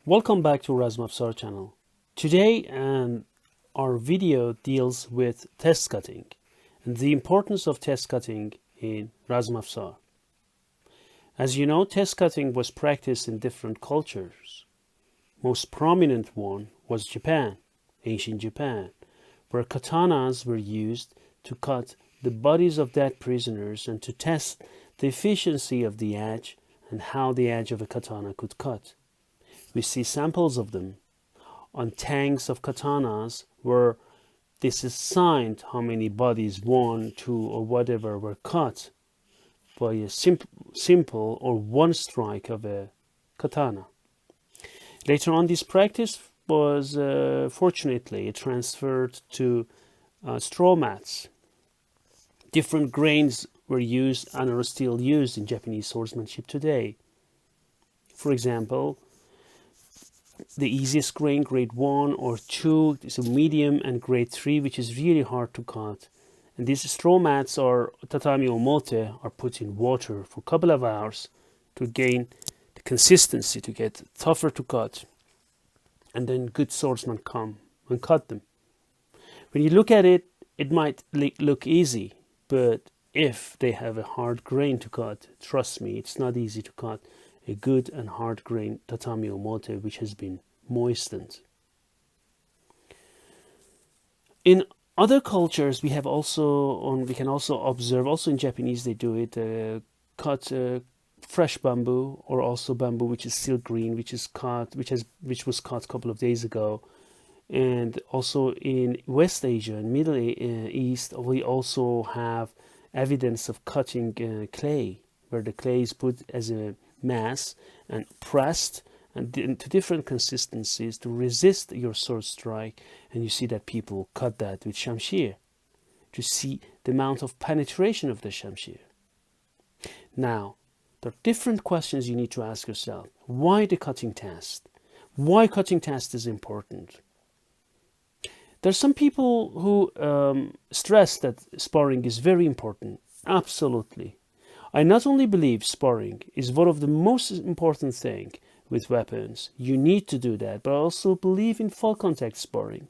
Welcome back to Razmafsar channel. Today our video deals with test cutting and the importance of test cutting in Razmafsar. As you know, test cutting was practiced in different cultures. Most prominent one was Japan, ancient Japan, where katanas were used to cut the bodies of dead prisoners and to test the efficiency of the edge and how the edge of a katana could cut. We see samples of them on tanks of katanas where this is signed how many bodies, 1, 2 or whatever, were cut by a simple or one strike of a katana. Later on, this practice was fortunately transferred to straw mats. Different grains were used and are still used in Japanese swordsmanship today. For example, the easiest grain, grade 1 or 2, is a medium, and grade 3, which is really hard to cut. And these straw mats or tatami or mote are put in water for a couple of hours to gain the consistency, to get tougher to cut. And then good swordsmen come and cut them. When you look at it, it might look easy, but if they have a hard grain to cut, trust me, it's not easy to cut a good and hard grain tatami or mote which has been moistened. In other cultures, we can also observe, also in Japanese they do it, cut fresh bamboo, or also bamboo which is still green, which was cut a couple of days ago. And also in West Asia and Middle East, we also have evidence of cutting clay, where the clay is put as a mass and pressed and into different consistencies to resist your sword strike. And you see that people cut that with shamshir to see the amount of penetration of the shamshir. Now, there are different questions you need to ask yourself. Why the cutting test? Why cutting test is important? There are some people who stress that sparring is very important. Absolutely. I not only believe sparring is one of the most important things with weapons. You need to do that, but I also believe in full contact sparring.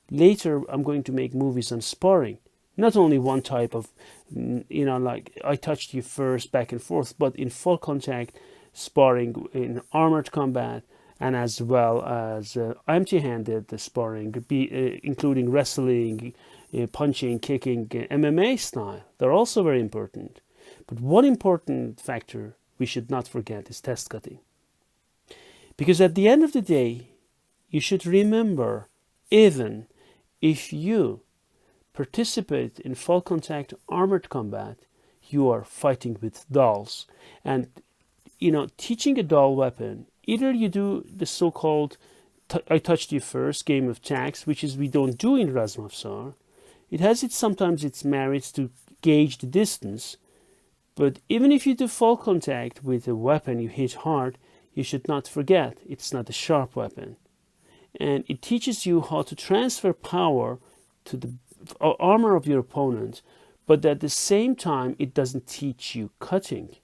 Later, I'm going to make movies on sparring. Not only one type of, like I touched you first, back and forth, but in full contact sparring, in armored combat, and as well as empty-handed sparring, including wrestling, punching, kicking, MMA style. They're also very important. But one important factor we should not forget is test cutting. Because at the end of the day, you should remember, even if you participate in full contact armored combat, you are fighting with dolls. And, teaching a doll weapon, either you do the so-called I touched you first game of tags, which is we don't do in Razmafsar. It has sometimes its merits to gauge the distance. But even if you do full contact with a weapon you hit hard, you should not forget it's not a sharp weapon. And it teaches you how to transfer power to the armor of your opponent, but at the same time, it doesn't teach you cutting.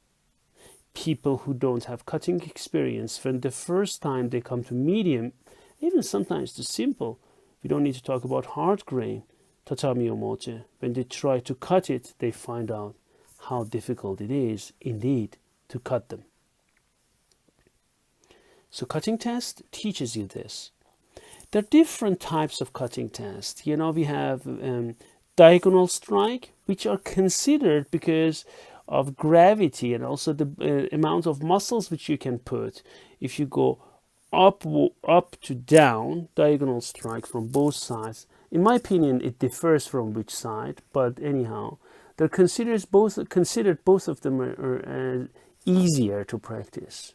People who don't have cutting experience, when the first time they come to medium, even sometimes to simple, we don't need to talk about hard grain, tatami or mote, when they try to cut it, they find out how difficult it is indeed to cut them. So cutting test teaches you this. There are different types of cutting tests. We have diagonal strike, which are considered because of gravity and also the amount of muscles which you can put. If you go up to down, diagonal strike from both sides. In my opinion, it differs from which side, but anyhow, they're considered both of them are easier to practice.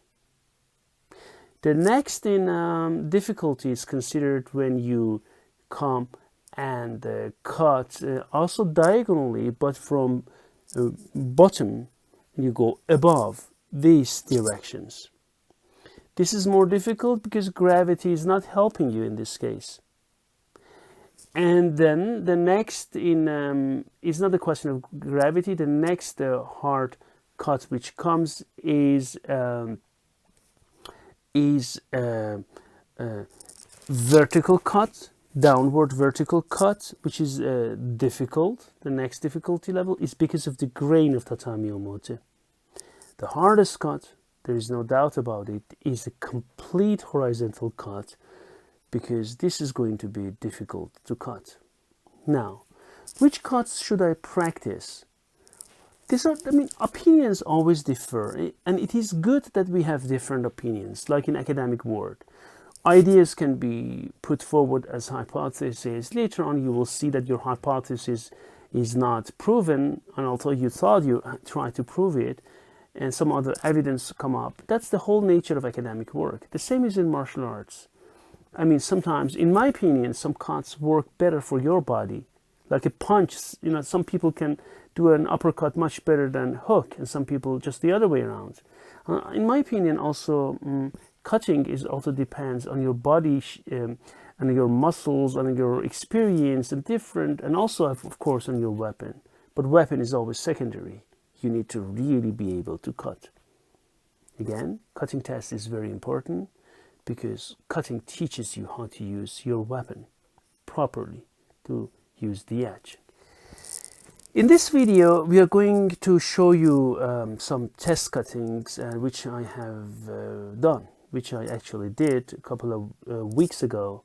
The next in difficulty is considered when you come and cut also diagonally, but from bottom you go above these directions. This is more difficult because gravity is not helping you in this case. And then the next is not a question of gravity. The next hard cut which comes is vertical cut, downward vertical cut, which is difficult. The next difficulty level is because of the grain of tatami omote. The hardest cut, there is no doubt about it, is a complete horizontal cut, because this is going to be difficult to cut. Now, which cuts should I practice? Opinions always differ, and it is good that we have different opinions, like in academic world. Ideas can be put forward as hypotheses. Later on, you will see that your hypothesis is not proven, and although you thought you tried to prove it, and some other evidence come up. That's the whole nature of academic work. The same is in martial arts. Sometimes, in my opinion, some cuts work better for your body. Like a punch, some people can do an uppercut much better than hook, and some people just the other way around. In my opinion, also, cutting is also depends on your body and your muscles and your experience and also, of course, on your weapon. But weapon is always secondary. You need to really be able to cut. Again, cutting test is very important, because cutting teaches you how to use your weapon properly, to use the edge. In this video, we are going to show you some test cuttings which I have done, which I actually did a couple of weeks ago,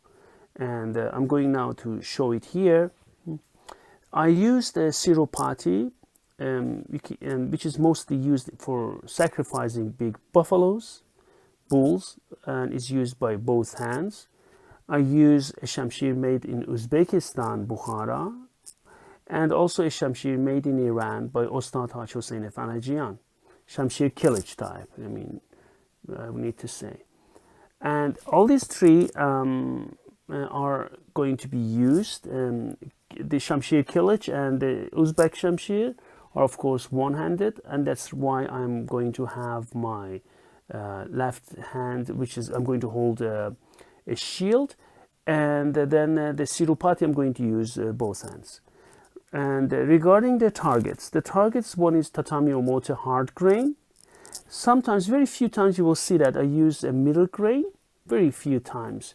and I'm going now to show it here. I used a Sirupati, which is mostly used for sacrificing big buffaloes, bulls, and is used by both hands. I use a shamshir made in Uzbekistan, Bukhara, and also a shamshir made in Iran by Ostad Haj Hossein Fanajian. Shamshir Kilich type, I need to say. And all these three are going to be used. The shamshir Kilich and the Uzbek shamshir are, of course, one-handed, and that's why I'm going to have my left hand, I'm going to hold a shield, and then the Sirupati I'm going to use both hands. And regarding the targets, one is Tatami Omote hard grain. Sometimes, very few times, you will see that I use a middle grain. Very few times.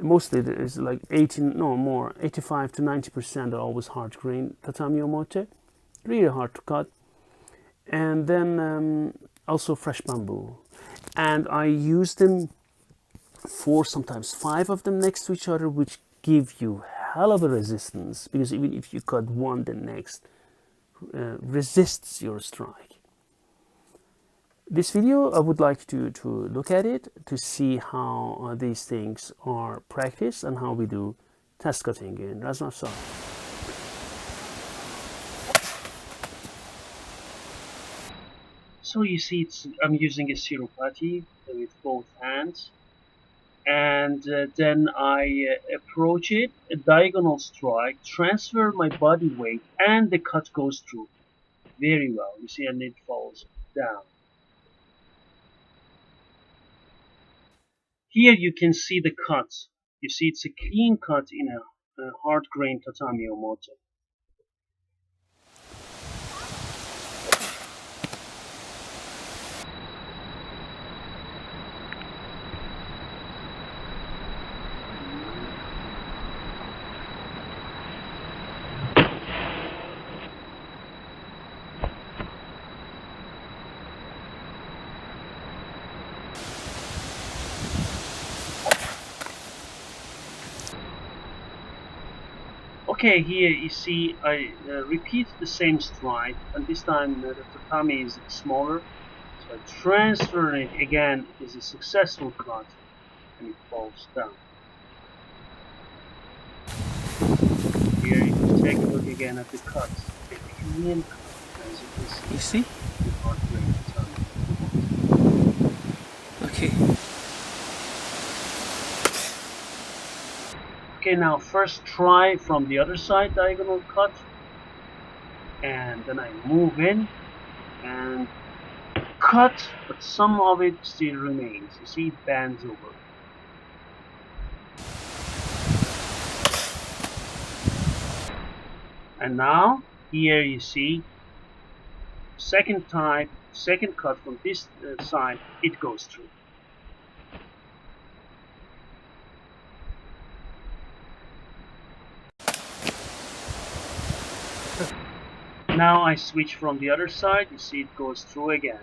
Mostly there is like 85 to 90% are always hard grain Tatami Omote. Really hard to cut. And then also fresh bamboo. And I use them 4, sometimes 5 of them next to each other, which give you hell of a resistance, because even if you cut one, the next resists your strike. This video, I would like to look at it to see how these things are practiced and how we do test cutting in Razmafzar. So you see, I'm using a Sirupati with both hands, and then I approach it, a diagonal strike, transfer my body weight, and the cut goes through very well. You see, and it falls down. Here you can see the cut. You see, it's a clean cut in a hard grain tatami omote. Okay, here you see I repeat the same strike, and this time the tatami is smaller, so I transfer it again. It is a successful cut, and it falls down. Here you can take a look again at the cut, a clean cut, as you see. Okay. Okay, now first try from the other side, diagonal cut, and then I move in and cut, but some of it still remains. You see, it bends over. And now here you see second cut from this side, it goes through. Now I switch from the other side, you see it goes through again,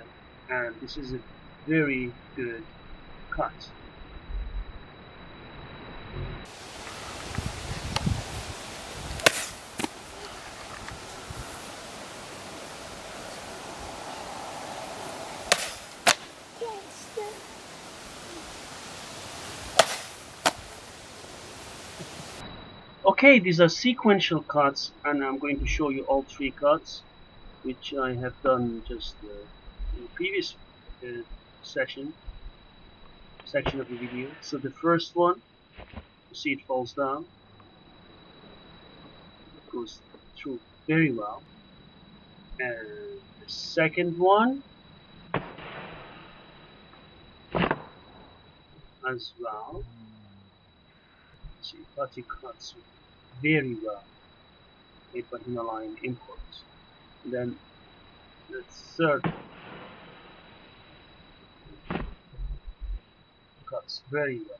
and this is a very good cut. Okay, these are sequential cuts, and I'm going to show you all three cuts, which I have done just in the previous uh, section of the video. So the first one, you see it falls down, it goes through very well, and the second one as well. See, Tati cuts very well, made by Himalayan imports. And then the third cuts very well.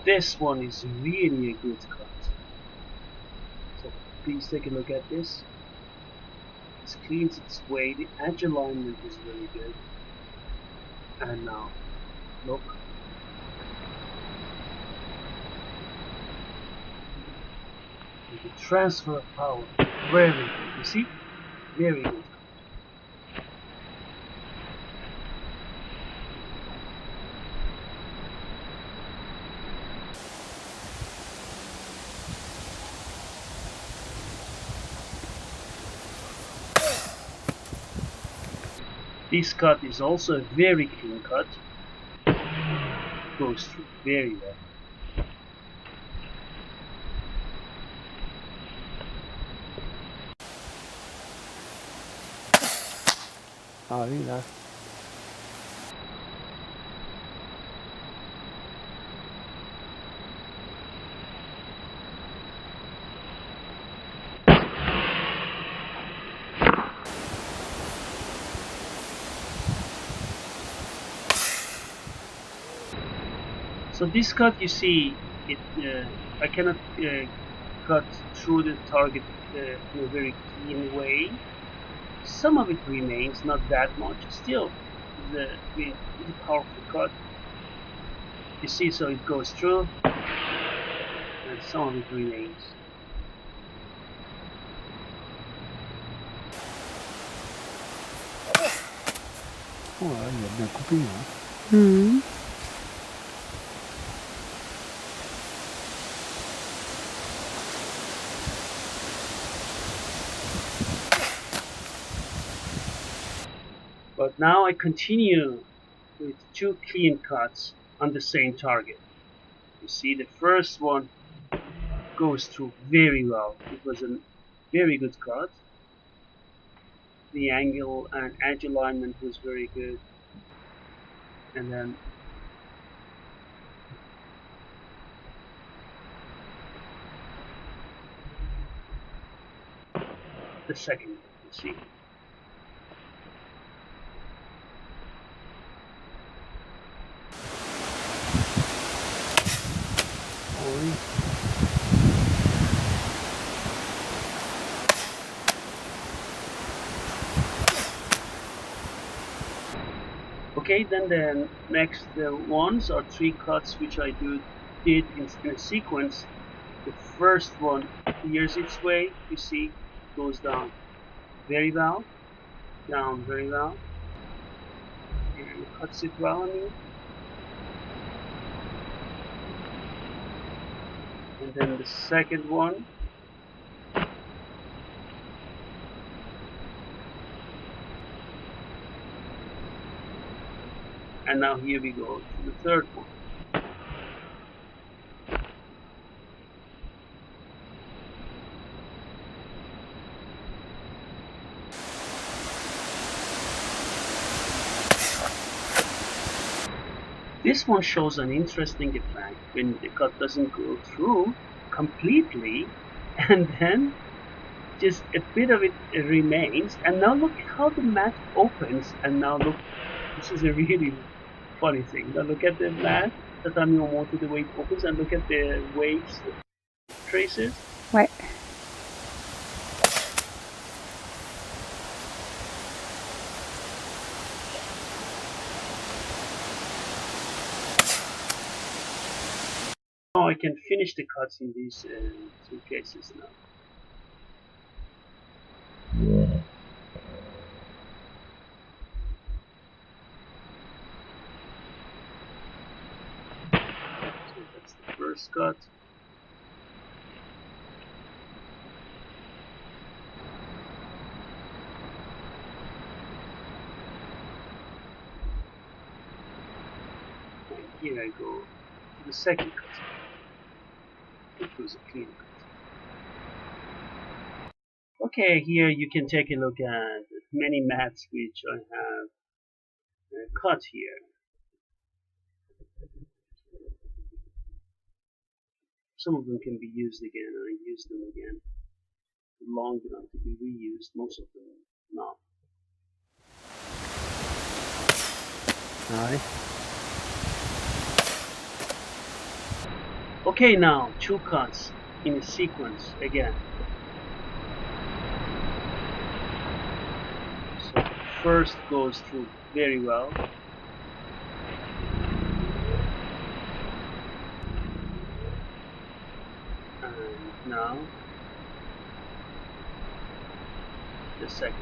This one is really a good cut. So please take a look at this. It cleans its way, the edge alignment is very good. And now, look. The transfer of power, very good. You see? Very good. This cut is also a very clean cut. Goes through very well. Mira. So this cut, you see, it I cannot cut through the target in a very clean way. Some of it remains, not that much. Still, it's a powerful cut. You see, so it goes through, and some of it remains. Oh, il y a bien coupé. Hein. But now I continue with two clean cuts on the same target. You see, the first one goes through very well. It was a very good cut. The angle and edge alignment was very good. And then the second one, you see. Okay, then the next ones are three cuts which I did in a sequence. The first one clears its way, you see, goes down very well, down very well, and cuts it well, I mean. And then the second one, and now here we go to the third one. This one shows an interesting effect when the cut doesn't go through completely, and then just a bit of it remains. And now look how the mat opens, and now look This is a really funny thing. Now look at the mat, Tatami Omoto, the way it opens, and look at the waves traces. Ouais. Now I can finish the cuts in these two cases now. So that's the first cut. And here I go to the second cut, which was a clean cut. Okay, here you can take a look at many mats which I have cut here. Some of them can be used again, and I use them again long enough to be reused, most of them not. Aye. Okay, now two cuts in a sequence again. So first goes through very well. And now the second.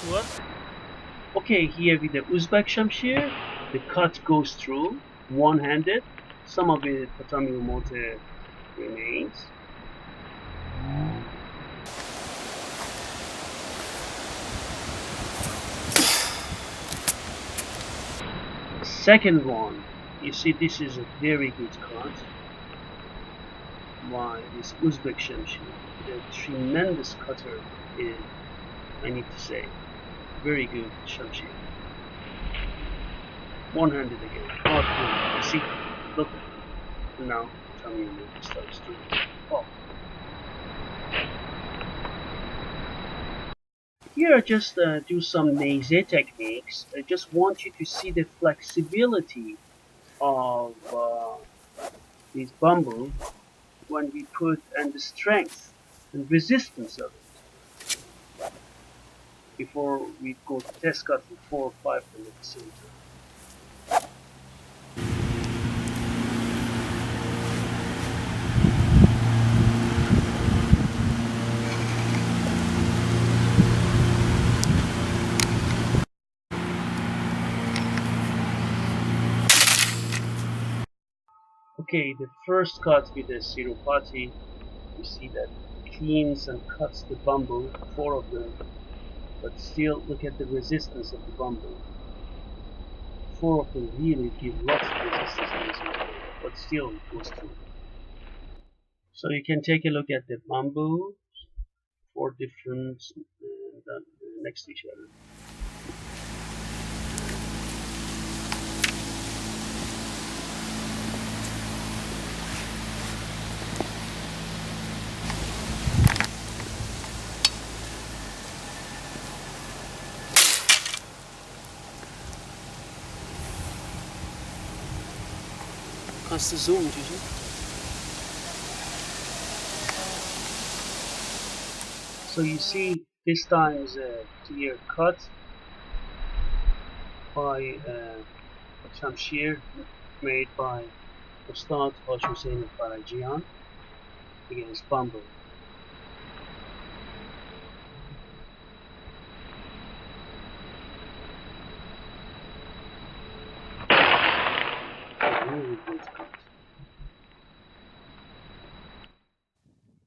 What? Okay, here with the Uzbek Shamshir, the cut goes through one-handed. Some of the Tatami Umote remains. Second one, you see this is a very good cut. Why? This Uzbek Shamshir, a tremendous cutter is, I need to say, very good Shamshir. One-handed again, not good. You see, look, now Tatami Umote starts to fall. Here I just do some naze techniques. I just want you to see the flexibility of this bamboo when we put, and the strength and resistance of it before we go to test cut for 4 or 5 of them at the same time. Okay, the first cut with the Sirupati, you see that it cleans and cuts the bamboo, 4 of them, but still look at the resistance of the bamboo. 4 of them really give lots of resistance to this material, but still it goes through. So you can take a look at the bamboo, 4 different next to each other. Kannst du zoomen, Tüte? So you see, this time is a clear cut by Shamshir made by Ustad Haj Hussein Farajian against bamboo. Really good cut.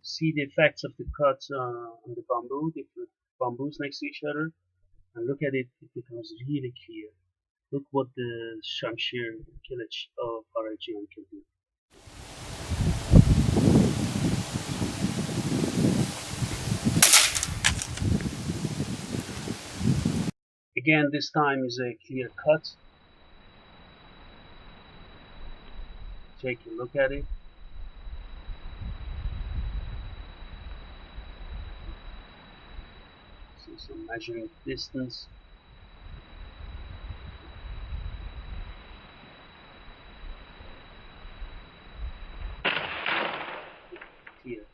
See the effects of the cut on the bamboo, different bamboos next to each other, and look at it, it becomes really clear. Look what the Shamshir Kilach of Farajian can do. Again, this time is a clear cut. Take a look at it. So some measuring distance. Here.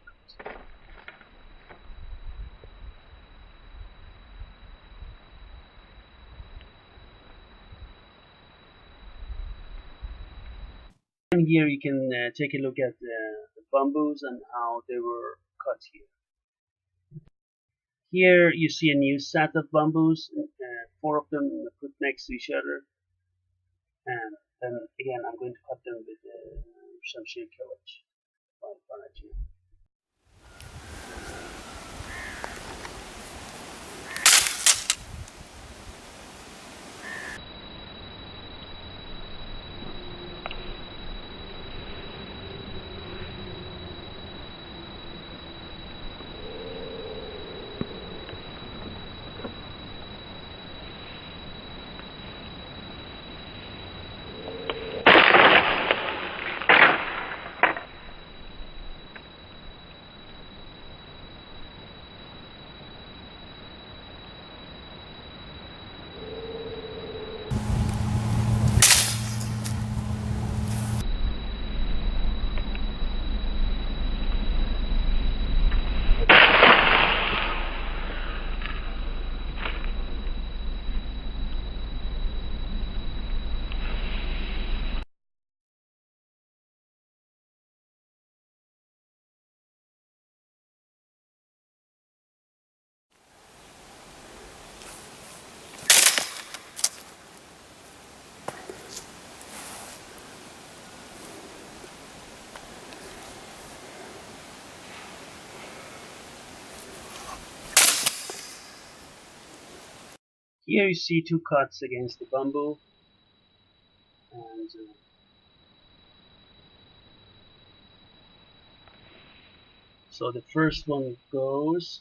And here you can take a look at the bamboos and how they were cut here. Here you see a new set of bamboos, 4 of them put next to each other, and then again I'm going to cut them with Shamshir Kawach by Farajia. Here you see 2 cuts against the bamboo, and so the first one goes,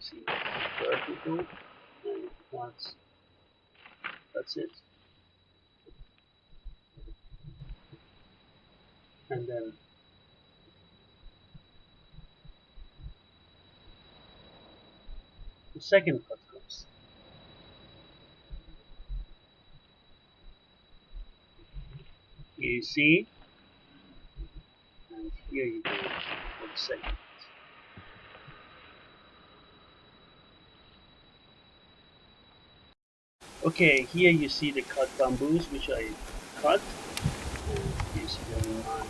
see, vertical, and that's it. And then the second cut comes. Here you see, and here you go for the second. Okay, here you see the cut bamboos which I cut, and you see them in my.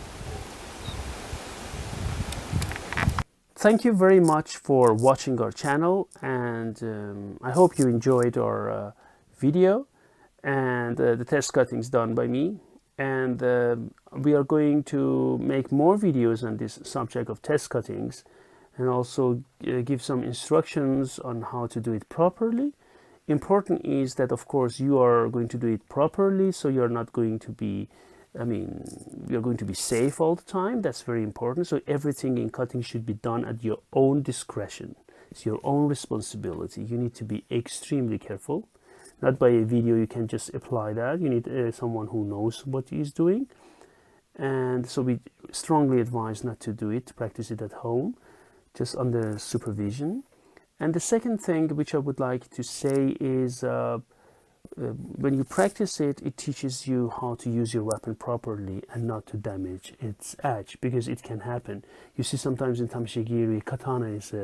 Thank you very much for watching our channel, and I hope you enjoyed our video and the test cuttings done by me. And we are going to make more videos on this subject of test cuttings, and also give some instructions on how to do it properly. Important is that, of course, you are going to do it properly, so you're not going to be, you're going to be safe all the time. That's very important. So everything in cutting should be done at your own discretion. It's your own responsibility. You need to be extremely careful. Not by a video you can just apply that. You need someone who knows what he is doing. And so we strongly advise not to do it, practice it at home, just under supervision. And the second thing which I would like to say is when you practice it, it teaches you how to use your weapon properly and not to damage its edge, because it can happen. You see sometimes in tamashigiri, katana is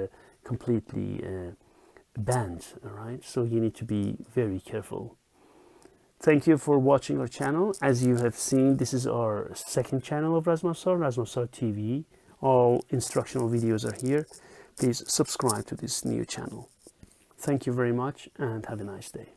completely bent, all right? So you need to be very careful. Thank you for watching our channel. As you have seen, this is our second channel of Razmafzar TV. All instructional videos are here. Please subscribe to this new channel. Thank you very much and have a nice day.